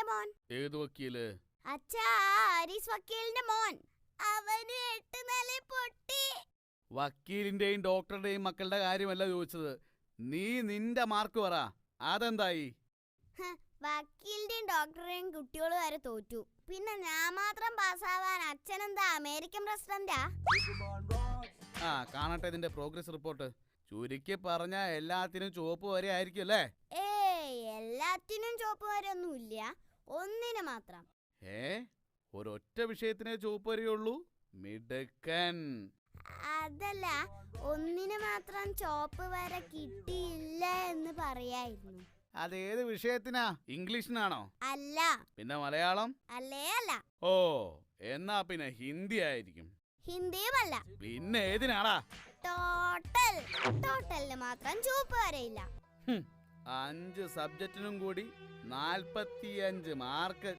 വക്കീലിന്റെ മോൻ. ഏത് വക്കീല്? അച്ഛാ, ആരിസ് വക്കീലിന്റെ മോൻ. അവന് 8 നില പൊട്ടി. വക്കീലിന്റെയും ഡോക്ടറുടെയും മക്കളുടെ കാര്യമല്ല ചോദിച്ചത്. നീ നിന്റെ മാർക്ക് പറ, അതെന്തായി? വക്കീലിന്റെയും ഡോക്ടറുടെയും കുട്ടികൾ വരെ തോറ്റു. പിന്നെ ഞാൻ മാത്രം പാസ്സാവാൻ അച്ഛനെന്താ അമേരിക്കൻ പ്രസിഡന്റാ? കാണട്ടെ ഇതിന്റെ പ്രോഗ്രസ് റിപ്പോർട്ട്. ചുരുക്കി പറഞ്ഞ എല്ലാത്തിനും ചുവപ്പ് വരെ ആയിരിക്കും അല്ലേ? എല്ലാത്തിനും ചുവപ്പ് വരെ ഒന്നുമില്ല, ഒന്നിന് മാത്രം. ഒരൊറ്റ വിഷയത്തിനെ ചുവപ്പ് വരെയുള്ളൂ? മിടുക്കൻ. അതല്ല, ഒന്നിന് മാത്രം ചുവപ്പ് വരെ കിട്ടിയില്ല എന്ന് പറയായിരുന്നു. അതേത് വിഷയത്തിനാ? ഇംഗ്ലീഷിനാണോ? അല്ല. പിന്നെ മലയാളം? അല്ലേ അല്ല. ഓ, എന്നാ പിന്നെ ഹിന്ദി ആയിരിക്കും. ഹിന്ദിയുമല്ല. പിന്നെ ഏതിനാടാ? ടോട്ടലിന് മാത്രം ചുവപ്പ് വരെയില്ല. 5 സബ്ജക്റ്റിനും കൂടി 45 മാർക്ക്.